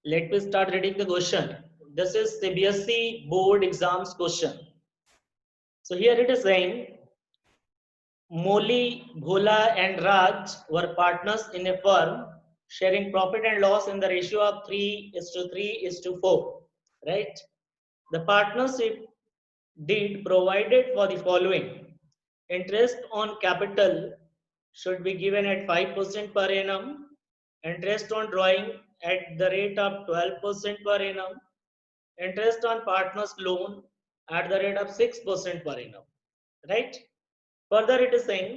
Let me start reading the question. This is CBSE board exams question. So here it is saying, Molly, Bhola and Raj were partners in a firm sharing profit and loss in the ratio of 3:3:4, right? The partnership deed provided for the following. Interest on capital should be given at 5% per annum, interest on drawing at the rate of 12% per annum, interest on partner's loan at the rate of 6% per annum, right? Further, it is saying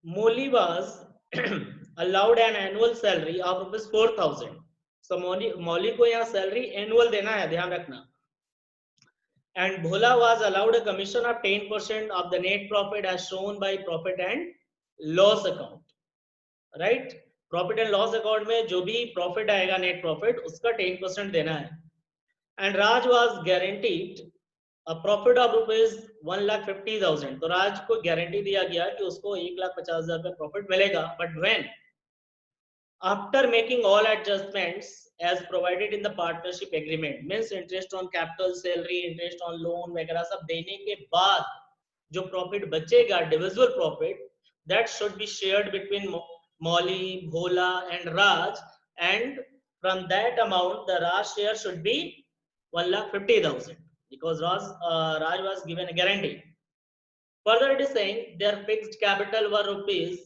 Molly was allowed an annual salary of rupees 4,000. So Molly को यहाँ salary annual देना है, ध्यान रखना. And Bhola was allowed a commission of 10% of the net profit as shown by profit and loss account, right? Profit and loss account में जो भी profit आएगा net profit उसका 10% देना है. And Raj was guaranteed a profit of rupees 1,50,000. तो राज को guarantee दिया गया कि उसको 1,50,000 का प्रॉफिट मिलेगा. But when after making all adjustments as provided in the partnership agreement, means interest on capital, salary, interest on loan वगैरह सब देने के बाद जो प्रॉफिट बचेगा, divisible profit, that should be shared between Molly, Bhola and Raj, and from that amount the Raj share should be 1,50,000 because Raj was given a guarantee. Further, it is saying their fixed capital were rupees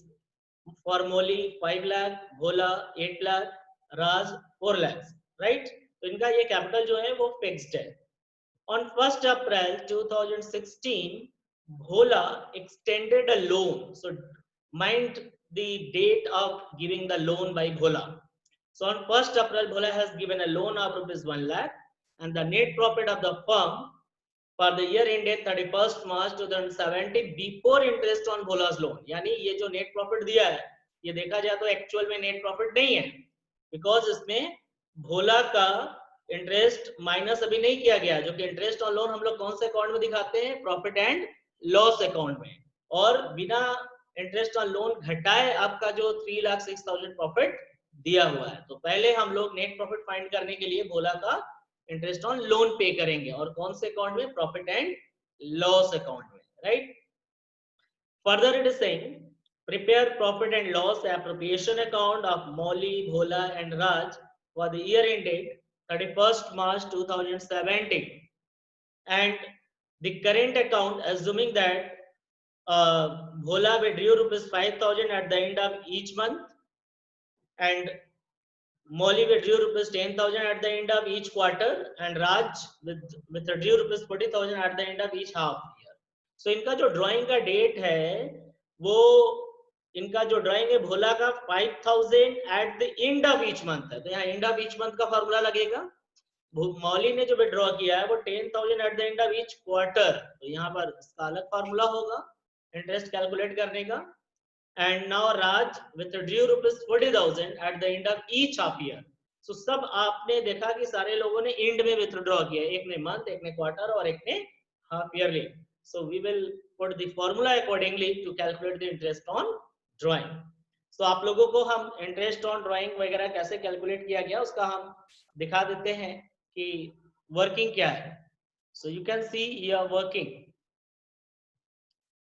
for Molly 5 lakh, Bhola 8 lakh, Raj 4 lakhs, right? तो इनका ये capital जो है वो fixed है. On 1st April 2016, Bhola extended a loan. So mind the date of giving the loan by Bhola. So on 1st April, Bhola has given a loan of rupees 1 lakh, and the net profit of the firm for the year ended 31st March 2017 before interest on Bhola's loan. यानी ये जो net profit दिया है, ये देखा जाए तो actual में net profit नहीं है, because इसमें भोला का इंटरेस्ट माइनस अभी नहीं किया गया, जो कि इंटरेस्ट ऑन लोन हम लोग कौन से अकाउंट में दिखाते हैं, प्रॉफिट एंड लॉस अकाउंट में, और बिना इंटरेस्ट ऑन लोन घटाए आपका जो 3,06,000 प्रॉफिट दिया हुआ है. तो पहले हम लोग नेट प्रॉफिट फाइंड करने के लिए भोला का इंटरेस्ट ऑन लोन पे करेंगे, और कौन से अकाउंट में, प्रॉफिट एंड लॉस अकाउंट में, right. Further it is saying prepare profit and loss appropriation account of Molly, Bhola and Raj for the year ended 31st March 2017, and the current account assuming that Bhola withdrew rupees 5,000 at the end of each month and Molly withdrew rupees 10,000 at the end of each quarter and Raj withdrew rupees 40,000 at the end of each half year. So इनका जो drawing का date है वो इनका जो drawing है भोला का 5,000 eight the end of each month है. तो यहाँ एंड ऑफ ईच मंथ का फॉर्मूला लगेगा. मौली ने जो विड्रॉ किया है वो 10,000 eight the end of each quarter, तो यहाँ पर इसका अलग फॉर्मूला होगा इंटरेस्ट कैलकुलेट करने का. And now Raj withdrew rupees 40,000 at the end of each half year. So सब आपने देखा कि सारे लोगों ने एंड में विथड्रॉ किया, एक ने मंथ, एक ने क्वार्टर और एक ने half yearly. So we will put the formula accordingly to calculate the interest on drawing. तो आप लोगों को हम इंटरेस्ट ऑन ड्राइंग वगैरह कैसे कैलकुलेट किया गया उसका हम दिखा देते हैं कि वर्किंग क्या है. So you can see here working,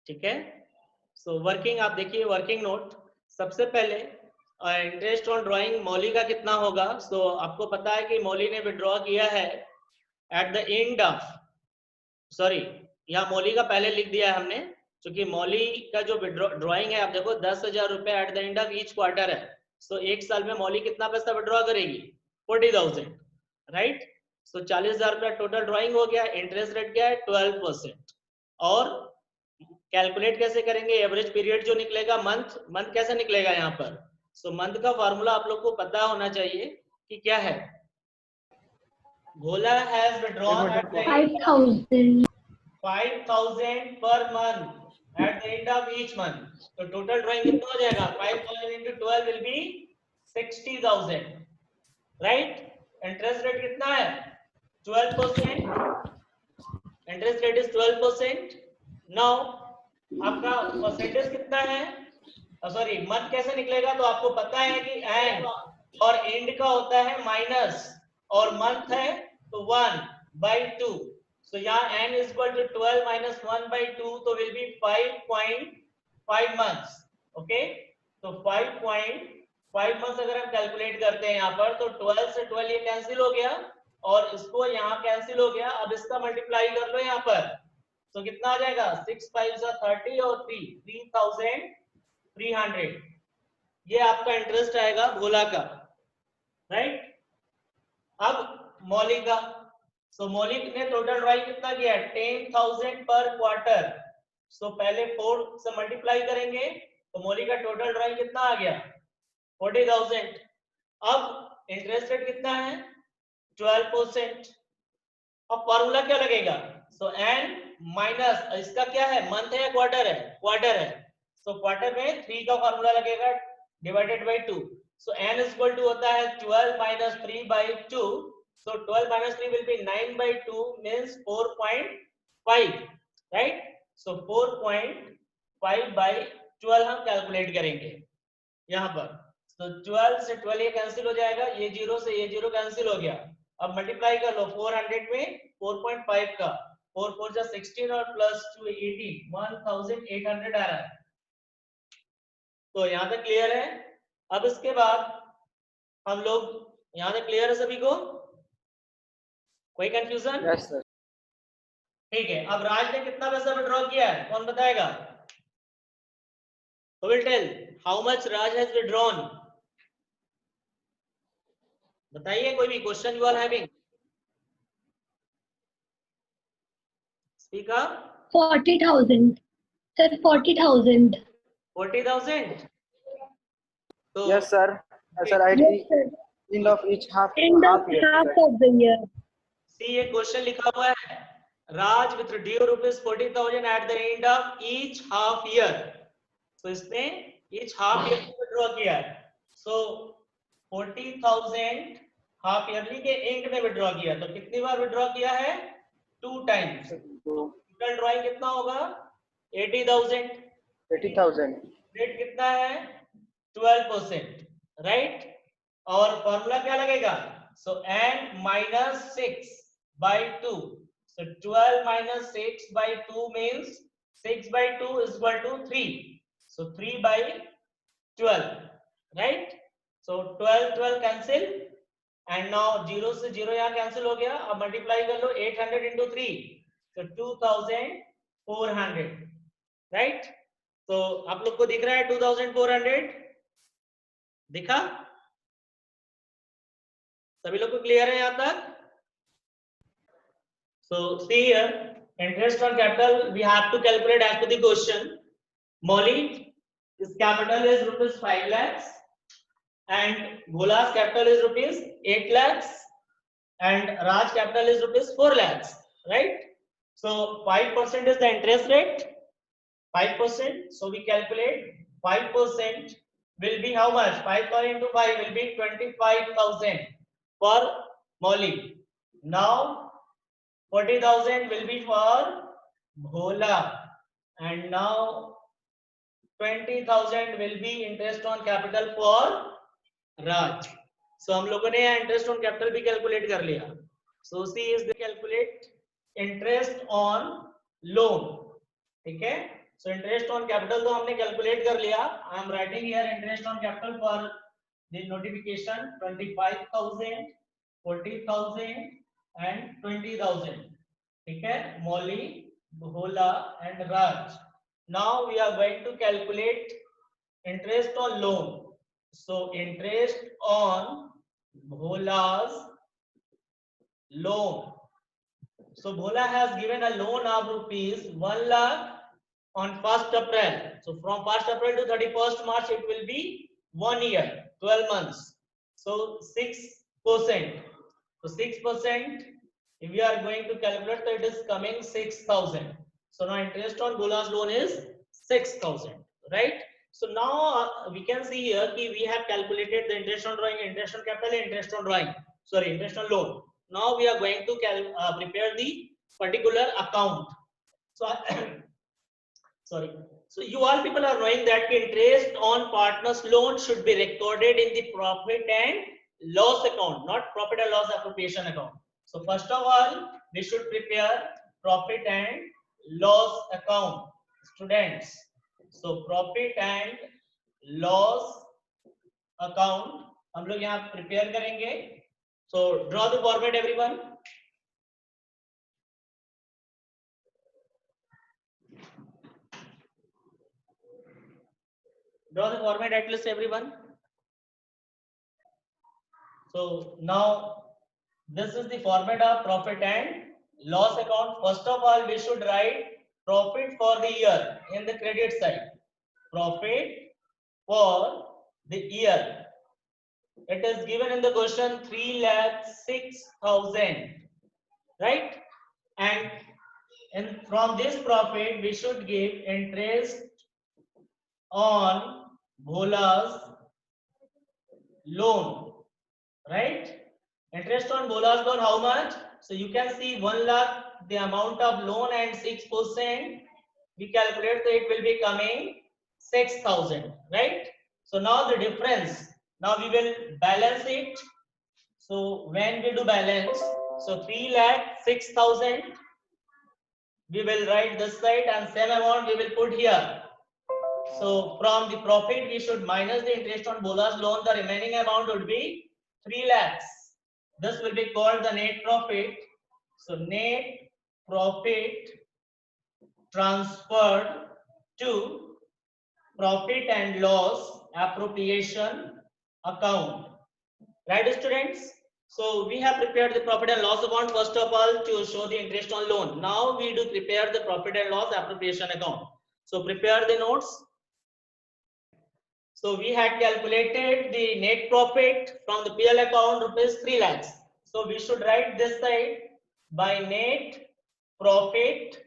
ठीक है. सो वर्किंग आप देखिए, वर्किंग नोट. सबसे पहले इंटरेस्ट ऑन ड्राइंग मौली का कितना होगा. सो आपको पता है कि मौली ने विड्रॉ किया है eight the end of, sorry यहाँ मौली का पहले लिख दिया है हमने, क्योंकि मौली का जो ड्राइंग है आप देखो 10,000 रुपए eight the end of each quarter है. सो एक साल में मौली कितना पैसा विड्रॉ करेगी, 40,000, राइट. सो 40,000 रुपया टोटल ड्राइंग हो गया. इंटरेस्ट रेट क्या है, 12%. और कैलकुलेट कैसे करेंगे, एवरेज पीरियड जो निकलेगा, मंथ कैसे निकलेगा यहाँ पर. सो मंथ का फॉर्मूला आप लोग को पता होना चाहिए कि क्या है. Bhola has withdrawn at the 5,000 per month at the end of each month. तो टोटल ड्राइंग कितना हो जाएगा, 5,000 into 12 will be 60,000, right. Interest rate कितना है, 12%. Interest rate is 12%. नाउ आपका परसेंटेज कितना है, सॉरी मंथ कैसे निकलेगा, तो आपको पता है कि एंड और एंड का होता है माइनस और मंथ है तो 1/2. So यहाँ n is equal to 12 minus 1/2 तो will be 5.5 months. Okay, तो 5.5 months अगर हम कैलकुलेट करते हैं यहाँ पर तो 12 से 12 ये कैंसिल हो गया और इसको यहाँ कैंसिल हो गया. अब इसका मल्टीप्लाई कर लो यहाँ पर तो कितना आ जाएगा 6 5 30 और 3,300. ये आपका इंटरेस्ट आएगा भोला का, राइट. अब मौलिक का, सो मौलिक ने टोटल ड्राइंग कितना किया 10,000 पर क्वार्टर. सो पहले 4 से मल्टीप्लाई करेंगे तो मौलिक का टोटल ड्राइंग कितना आ गया 40,000. अब इंटरेस्ट रेट कितना है 12%. अब फॉर्मूला क्या लगेगा सो n माइनस इसका क्या है मंथ है या क्वार्टर है, क्वार्टर है. सो क्वार्टर में 3 का फॉर्मूला लगेगा divided by 2. So n is equal to होता है 12 minus 3/2. So 12 minus 3 will be 9/2 means 4.5, right? So 4.5 by 12 हम कैलकुलेट करेंगे यहाँ पर. तो 12 से 12 ये कैंसिल हो जाएगा, ये 0 से ये 0 कैंसिल हो गया. अब मल्टीप्लाई कर लो 400 में 4.5 का 4 4 जा 16 और प्लस 2 18 1800 आ रहा है. तो यहाँ तक क्लियर है. अब इसके बाद हम लोग यहाँ तक क्लियर है सभी को, कोई कंफ्यूजन? Yes sir. ठीक है. अब राज ने कितना पैसा विड्रॉ किया है कौन बताएगा? Who will tell how much Raj has withdrawn? बताइए कोई भी question you are having. Speak up. 40,000. Sir, 40,000. 40,000. तो Yes sir. Yes sir. I Yes, sir. end of each half End of year. half of the year. सी ये question लिखा हुआ है Raj withdrew rupees 40,000 at the end of each half year. तो इसने each half year में withdraw किया है. So 40,000 half yearly के एंड में विड्रॉ किया. तो कितनी बार विड्रॉ किया है 2 टाइम्स. टोटल ड्राइंग कितना होगा 80,000. 80,000. रेट कितना है 12%, राइट. और फॉर्मूला क्या लगेगा सो n minus 6/2. So 12 minus 6/2 means 6/2 is equal to 3. So 3/12, right? So 12 cancel and now 0 से 0 यहाँ cancel हो गया. अब multiply कर लो 800 into 3. So 2,400, right? तो आप लोग को दिख रहा है 2,400 दिखा? सभी लोग को क्लियर है यहाँ तक? So see here, interest on capital we have to calculate as per the question. Maulik, his capital is rupees 5 lakhs and Bhola's capital is rupees 8 lakhs and Raj capital is rupees 4 lakhs, right? So 5% is the interest rate, 5%. So we calculate 5% will be how much? 5,000 into 5 will be 25,000 for Maulik. Now 40,000 will be for Bhola and now 20,000 will be interest on capital for Raj. So हम लोगों ने interest on capital भी calculate कर लिया. So C is the calculate interest on loan. ठीक है. So interest on capital तो हमने calculate कर लिया. I am writing here interest on capital for the notification 25,000, 40,000 and 20,000. ठीक है. Molly, Bhola and Raj. Now we are going to calculate interest on loan. So interest on Bhola's loan. So Bhola has given a loan of rupees 1 lakh on 1st April. So from 1st April to 31st March it will be 1 year, 12 months. So 6%. So 6%. If we are going to calculate, so it is coming 6,000. So now interest on Bhola's loan is 6,000, right? So now we can see here that we have calculated the interest on drawing, interest on capital, interest on drawing. Sorry, interest on loan. Now we are going to prepare the particular account. So sorry. So you all people are knowing that interest on partner's loan should be recorded in the profit and loss account, not profit and loss appropriation account. So first of all, we should prepare profit and loss account, students. So profit and loss account हम लोग यहाँ prepare करेंगे. So draw the format, everyone. Draw the format at least, everyone. So now this is the format of profit and loss account. First of all, we should write profit for the year in the credit side. Profit for the year. It is given in the question 3,06,000, right? And from this profit, we should give interest on Bhola's loan, right? Interest on Bhola's loan, how much? So you can see 1 lakh, the amount of loan, and 6%. We calculate, so it will be coming 6,000, right? So now the difference, now we will balance it. So when we do balance, so 3,06,000, we will write this side, and same amount we will put here. So from the profit, we should minus the interest on Bhola's loan. The remaining amount would be 3 lakhs. This will be called the net profit. So net profit transferred to profit and loss appropriation account. Right, students? So we have prepared the profit and loss account first of all to show the interest on loan. Now we do prepare the profit and loss appropriation account. So prepare the notes. So we had calculated the net profit from the PL account rupees 3 lakhs. So we should write this side by net profit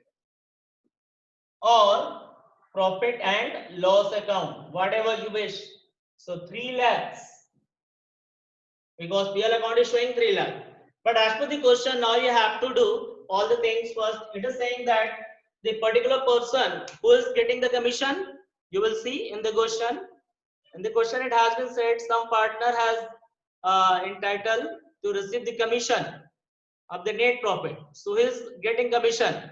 or profit and loss account, whatever you wish. So 3 lakhs, because PL account is showing 3 lakh. But as per the question, now you have to do all the things first. It is saying that the particular person who is getting the commission, you will see in the question. In the question, it has been said some partner has entitled to receive the commission of the net profit. So he is getting commission.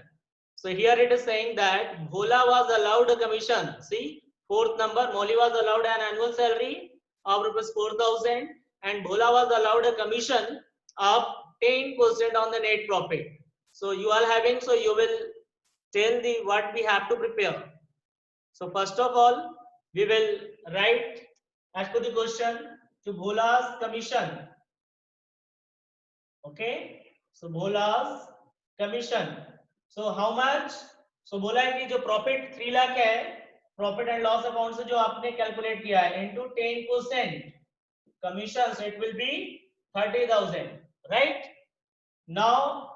So here it is saying that Bhola was allowed a commission. See, fourth number, Molly was allowed an annual salary of rupees 4,000, and Bhola was allowed a commission of 10% on the net profit. So you are having, so you will tell the what we have to prepare. So first of all, we will write as per the question to Bhola's commission. Okay, so Bhola's commission. So how much? So बोला है कि जो profit 3 lakh है, profit and loss account से जो आपने calculate किया है into 10% commission, so it will be 30,000, right? Now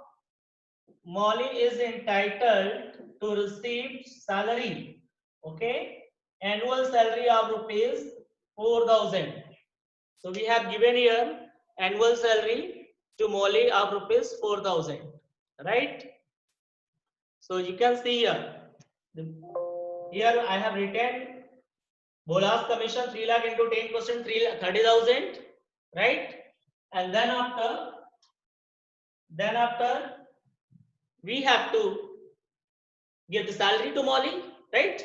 Molly is entitled to receive salary, okay, annual salary of rupees 4,000. So we have given here annual salary to Molly of rupees 4,000, right? So you can see here, here I have written Bhola's commission 3 lakh into 10%, 30,000, right? And then after we have to give the salary to Molly, right?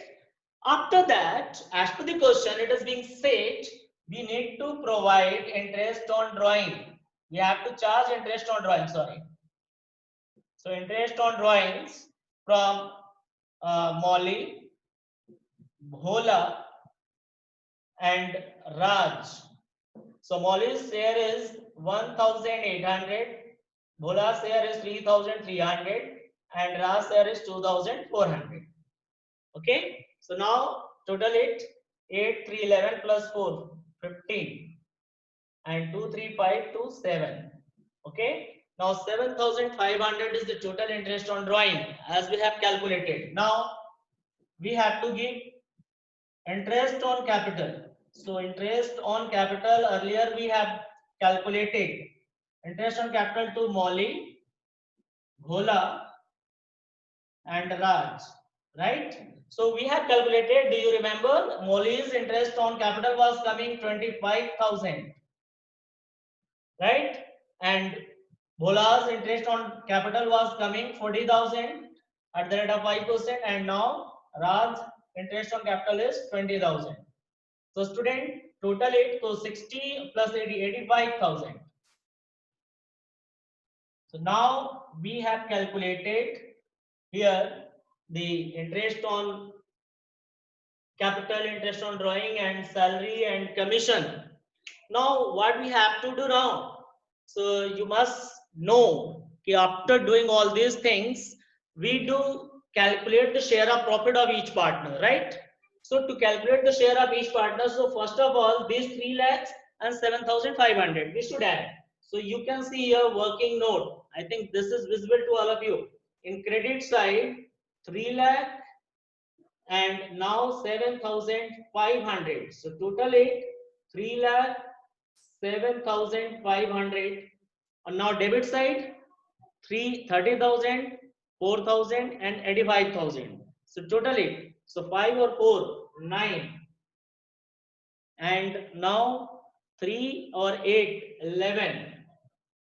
After that, as per the question, it is being said we need to provide interest on drawing. We have to charge interest on drawing, sorry. So interest on drawings from Molly, Bhola and Raj. So Molly's share is 1,800, Bhola's share is 3,300, and Raj's share is 2,400. Okay, so now total it 8, 3, 11 plus 4, 15, and 2, 3, 5, 2, 7. Okay. Now 7,500 is the total interest on drawing as we have calculated. Now we have to give interest on capital. So interest on capital, earlier we have calculated interest on capital to Molly, Bhola and Raj, right? So we have calculated, do you remember, Molly's interest on capital was coming 25,000. right? And Bhola's interest on capital was coming 40,000 at the rate of 5%, and now Raj interest on capital is 20,000. So student, total it, so 60 plus 80, 85,000. So now we have calculated here the interest on capital, interest on drawing, and salary and commission. Now what we have to do now? So you must know that after doing all these things, we do calculate the share of profit of each partner, right? So to calculate the share of each partner, so first of all, these 3 lakhs and 7,500 we should add. So you can see here working note. I think this is visible to all of you. In credit side, 3 lakh and now 7,500. So total it 3 lakh 7,500. And now debit side 30,000, 4,000 and 85,000. So total it. So 5 or 4, 9. And now 3 or 8, 11.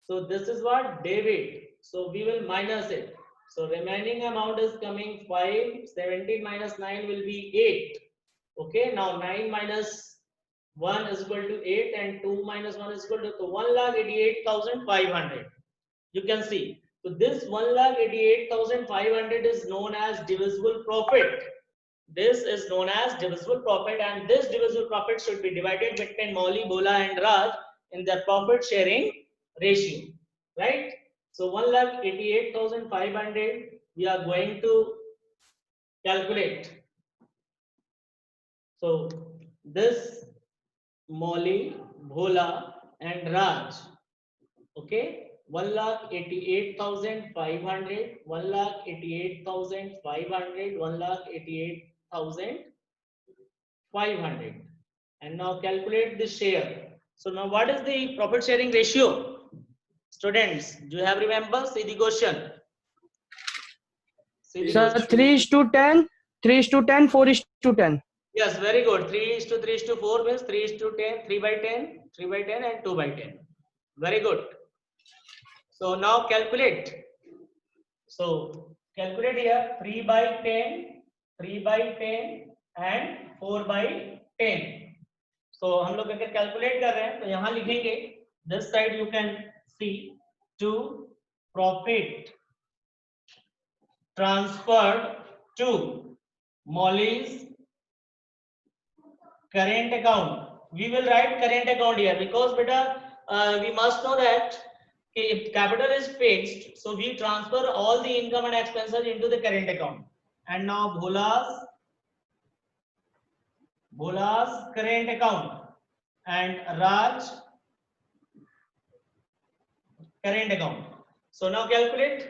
So this is what debit. So we will minus it. So remaining amount is coming 5. 17 minus 9 will be 8. Okay, now 9 minus 1 is equal to 8 and 2 minus 1 is equal to 1,88,500. You can see. So this 1,88,500 is known as divisible profit. This is known as divisible profit, and this divisible profit should be divided between Molly, Bhola and Raj in their profit sharing ratio, right? So 1,88,500 we are going to calculate. So this Molly, Bhola and Raj, okay, 1,88,500, 1,88,500, 1,88,500, and now calculate the share. So now what is the profit sharing ratio? Students, do you have remember? See the question. See the Sir, question. 3:10, 3:10, 4:10. Yes, very good. 3:3:4 means 3:10, 3/10, 3/10 and 2/10. Very good. So now calculate. So calculate here 3/10, 3/10 and 4/10. So हम लोग अगर calculate कर रहे हैं तो यहाँ लिखेंगे this side you can see to profit transferred to Molly's current account. We will write current account here because beta we must know that if capital is fixed, so we transfer all the income and expenses into the current account. And now Bhola's current account and Raj current account. So now calculate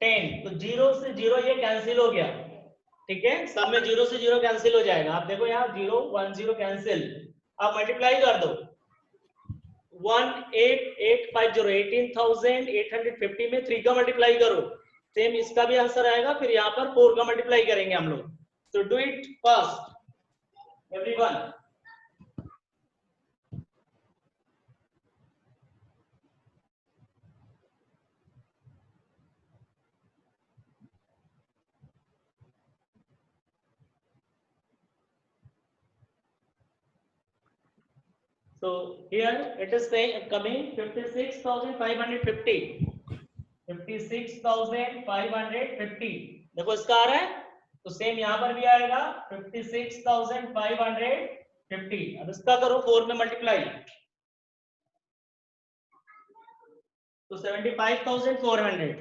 10. तो 0 से 0 ये cancel हो गया, ठीक है, सब में 0 से 0 कैंसिल हो जाएगा. आप देखो यहाँ 0 1 0 कैंसिल. आप मल्टीप्लाई कर दो 18850 18,850 में 3 का मल्टीप्लाई करो, सेम इसका भी आंसर आएगा. फिर यहाँ पर 4 का मल्टीप्लाई करेंगे हम लोग. तो do it first everyone. So here it is saying coming 56,550. 56,550. देखो इसका आ रहा है तो सेम यहाँ पर भी आएगा 56,550. अब इसका करो 4 में मल्टीप्लाई तो 75,400.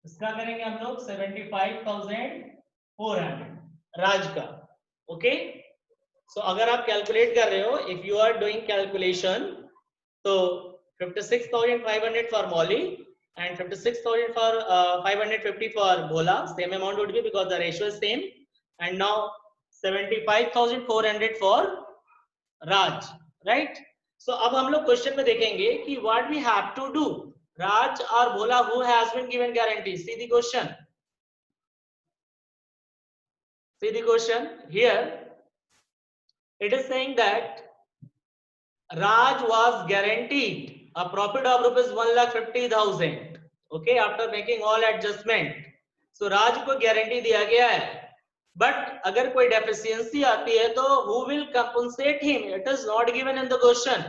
इसका करेंगे हम लोग 75,400 राज का. ओके, सो अगर आप कैलकुलेट कर रहे हो, if you are doing calculation, तो 56,500 for Molly and 56,000 for 550 for Bhola, same amount would be because the ratio is same. And now 75,400 for Raj, right? So अब हम लोग क्वेश्चन में देखेंगे कि what we have to do. Raj or Bhola, who has been given guarantee? See the question. See the question here. It is saying that Raj was guaranteed a profit of rupees 1,50,000. Okay, after making all adjustment. So Raj को guarantee दिया गया है, but अगर कोई deficiency आती है तो who will compensate him? It is not given in the question.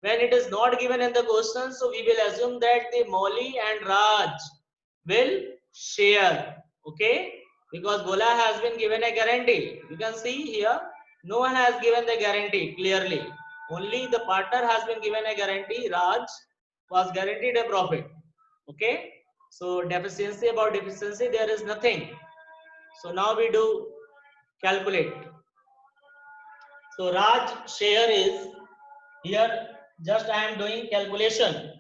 When it is not given in the question, so we will assume that the Molly and Raj will share. Okay, because Bhola has been given a guarantee. You can see here, no one has given the guarantee clearly. Only the partner has been given a guarantee. Raj was guaranteed a profit. Okay, so deficiency, about deficiency there is nothing. So now we do calculate. So Raj share is here, just I am doing calculation.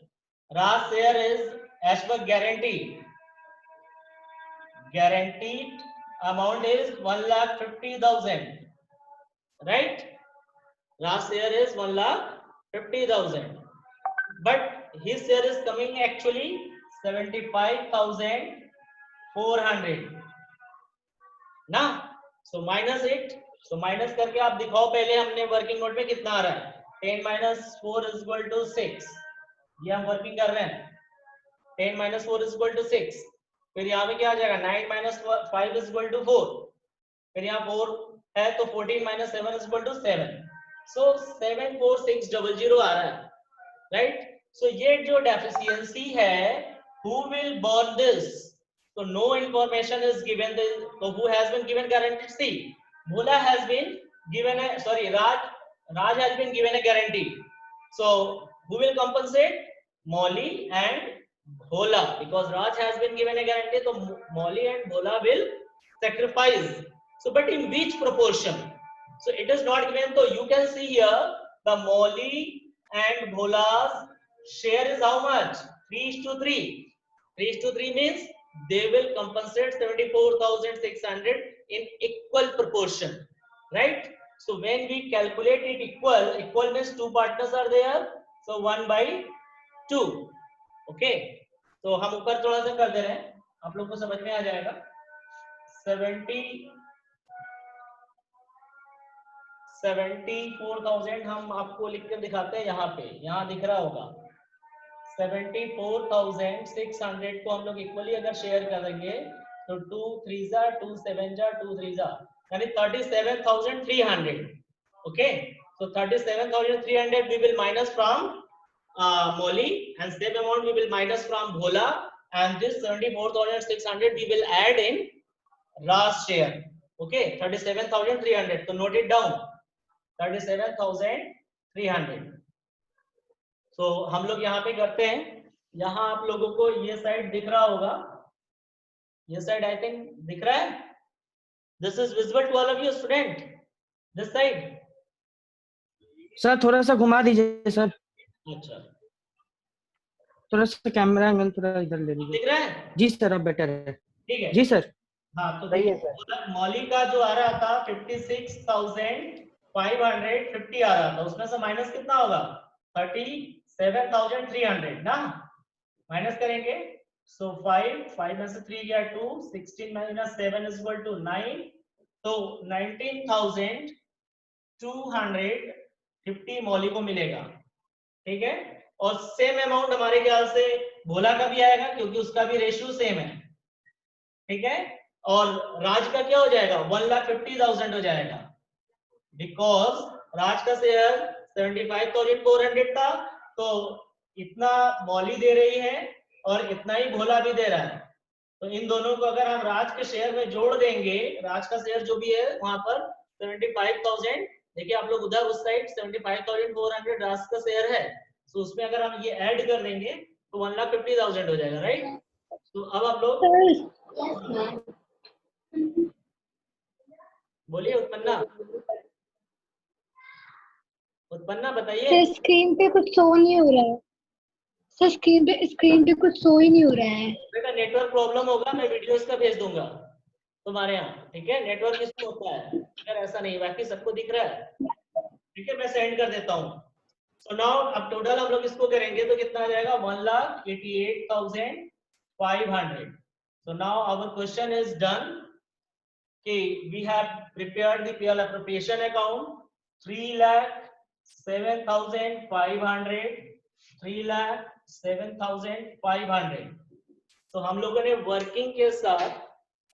Raj share is as per guarantee. Guaranteed amount is 1,50,000. Right? Raj share is 1,50,000. But his share is coming actually 75,400. ना? So minus it. So minus करके आप दिखाओ पहले हमने working note में कितना आ रहा है. 10 minus 4 is equal to 6. ये हम वर्किंग कर रहे हैं. 10 minus 4 is equal to 6. फिर यहाँ पे क्या आ जाएगा? 9 minus 5 is equal to 4. फिर यहाँ 4 है तो 14 minus 7 is equal to 7. So 74600 आ रहा है. Right? So ये जो deficiency है, who will borne this? So no information is given. So who has been given guarantee? See, Bhola has been given a, sorry, Raj has been given a guarantee. So who will compensate? Molly and Bhola, because Raj has been given a guarantee. So Molly and Bhola will sacrifice. So but in which proportion? So it is not given. So you can see here the Molly and Bhola's share is how much? 3:3. 3:3 means they will compensate 74,600 in equal proportion, right? So when we calculate it equal means two partners are there, so 1/2. Okay, तो हम ऊपर थोड़ा सा कर दे रहे हैं, आप लोग को समझ में आ जाएगा. 74,000 हम आपको लिख कर दिखाते हैं. यहाँ पे, यहाँ दिख रहा होगा 74,600 को हम लोग इक्वली अगर शेयर करेंगे तो 2 3 2 7 2 3 यानी 37,300. Okay, so 37,300 we will minus from Molly, and same amount we will minus from Bhola, and this 74,600 we will add in Raj share. Okay, 37,300. So note it down, 37,300. तो हम लोग यहाँ पे करते हैं. यहाँ आप लोगों को ये साइड दिख रहा होगा, ये साइड आई थिंक दिख रहा है. This is visible to all of you student, this side. Sir थोड़ा सा घुमा दीजिए सर. अच्छा, थोड़ा सा कैमरा एंगल थोड़ा इधर ले लीजिए. दिख रहा है? जी सर, अब बेटर है. ठीक है जी सर. हाँ, तो सही है सर. मौली का जो आ रहा था 56,550 आ रहा था, उसमें से माइनस कितना होगा? 37,300 ना. माइनस करेंगे, so 5 में से 3 गया 2, 16 minus 7 is equal to 9. तो 19,250 मौली को मिलेगा. ठीक है, और सेम अमाउंट हमारे ख्याल से भोला का भी आएगा क्योंकि उसका भी रेशियो सेम है. ठीक है, और राज का क्या हो जाएगा? 1,50,000 हो जाएगा, बिकॉज राज का शेयर 75,400 था. तो इतना मौली दे रही है और इतना ही भोला भी दे रहा है. तो इन दोनों को अगर हम राज के शेयर में जोड़ देंगे, राज का शेयर जो भी है वहां पर 75,000, देखिए आप लोग उधर उस साइड 75,400 राज का शेयर है. तो उसमें अगर हम ये ऐड कर देंगे तो 1,50,000 हो जाएगा, राइट. तो अब आप लोग बोलिए उत्पन्ना बताइए. स्क्रीन पे कुछ शो नहीं हो रहा है सर. स्क्रीन पे कुछ शो ही नहीं हो रहा है. बेटा नेटवर्क प्रॉब्लम होगा, मैं वीडियो इसका भेज दूंगा तुम्हारे यहाँ. ठीक है, नेटवर्क इसमें होता है, अगर ऐसा नहीं, बाकी सबको दिख रहा है. ठीक है, मैं सेंड कर देता हूँ. सो नाउ अब टोटल हम लोग इसको करेंगे तो कितना आ जाएगा? 1,88,500. So now our question is done कि we have prepared the PL appropriation account 3,07,500 3,07,500। तो हम लोगों ने वर्किंग के साथ,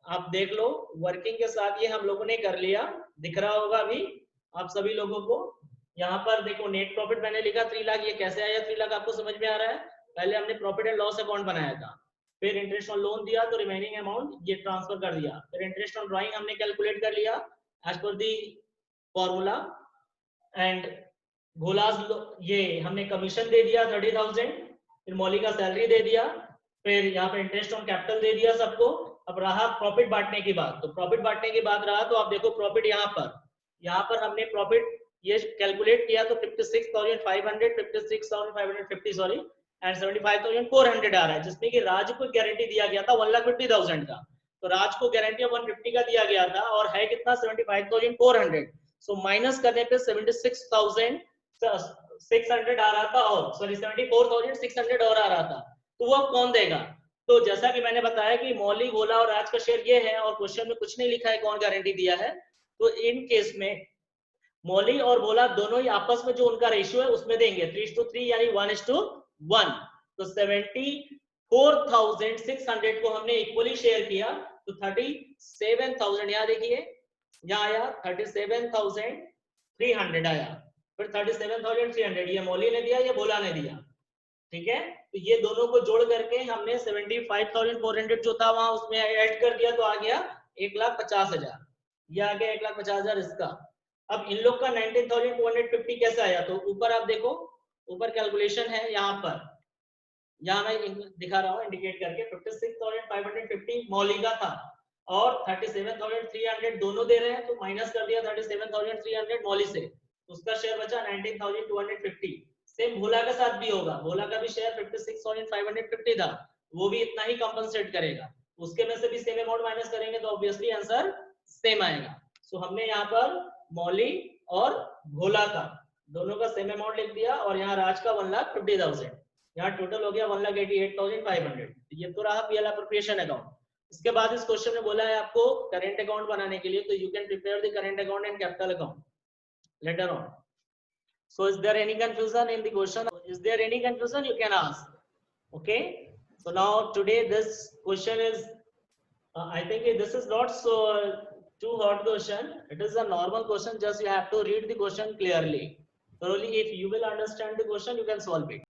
आप देख लो, वर्किंग के साथ ये हम लोगों ने कर लिया, दिख रहा होगा अभी आप सभी लोगों को। यहाँ पर देखो नेट प्रॉफिट मैंने लिखा 3 लाख, ये कैसे आया 3 लाख आपको समझ में आ रहा है। पहले हमने प्रॉफिट एंड लॉस अकाउंट बनाया था, फिर इंटरेस्ट ऑन लोन दिया तो रिमेनिंग अमाउंट ये ट्रांसफर कर दिया, फिर इंटरेस्ट ऑन ड्राइंग हमने कैलकुलेट कर लिया as per the formula, and घोलास ये हमने कमीशन दे दिया 30,000, फिर मौली का सैलरी दे दिया, फिर यहाँ पे इंटरेस्ट ऑन कैपिटल दे दिया सबको। अब रहा प्रॉफिट बांटने की बात, तो प्रॉफिट बांटने की बात रहा तो आप देखो प्रॉफिट यहाँ पर हमने प्रॉफिट ये कैलकुलेट किया तो 56,500, 56,550 सॉरी, एंड 75,400 आ रहा है, जिसमें कि राज को गारंटी दिया गया था 1,50,000 का। तो राज को गारंटी 150 का दिया गया था और है कितना 75,400। सो माइनस करने पे 76,600 आ रहा था, और सॉरी 74,600 और आ रहा था। तो वो कौन देगा? तो जैसा कि मैंने बताया कि मौली, गोला और राज का शेयर ये है, और क्वेश्चन में कुछ नहीं लिखा है कौन गारंटी दिया है। तो इन केस में मौली और गोला दोनों ही आपस में जो उनका रेशियो है उसमें देंगे 3:3 यानी 1:1। तो 74,600 को हमने इक्वली शेयर किया, तो 37,000 यहाँ देखिए, यहाँ आया 37,300 आया, फिर 37,300 ये मौली ने दिया, ये गोला ने दिया, ठीक है। तो ये दोनों को जोड़ करके हमने 75,400 जो था वहां उसमें ऐड कर दिया, तो आ गया 1,50,000, ये आ गया 1,50,000 इसका। अब इन लोग का 19,250 कैसे आया? तो ऊपर आप देखो, ऊपर कैलकुलेशन है, यहाँ मैं दिखा रहा हूँ इंडिकेट करके, 56,550 मौली का था और 37,300 दोनों दे रहे हैं, तो माइनस कर दिया 37,300 मौली से, उसका शेयर बचा 19,250। सेम भोला के साथ भी होगा, भोला का भी शेयर 56,550 था, वो भी इतना ही कंपनसेट करेगा, उसके में से भी सेम अमाउंट माइनस करेंगे तो ऑब्वियसली आंसर सेम आएगा। सो हमने यहाँ पर मौली और भोला का दोनों का सेम अमाउंट लिख दिया, और यहाँ राज का 1,50,000, यहाँ टोटल हो गया 1,88,500। ये तो रहा पीएल एप्रोप्रिएशन अकाउंट। इसके बाद इस क्वेश्चन में बोला है आपको करंट अकाउंट बनाने के लिए, तो you can prepare the current account and capital account later on. So is there any confusion in the question? Is there any confusion? You can ask. Okay. So now today this question is, I think this is not so too hard question. It is a normal question. Just you have to read the question clearly. Thoroughly, if you will understand the question, you can solve it.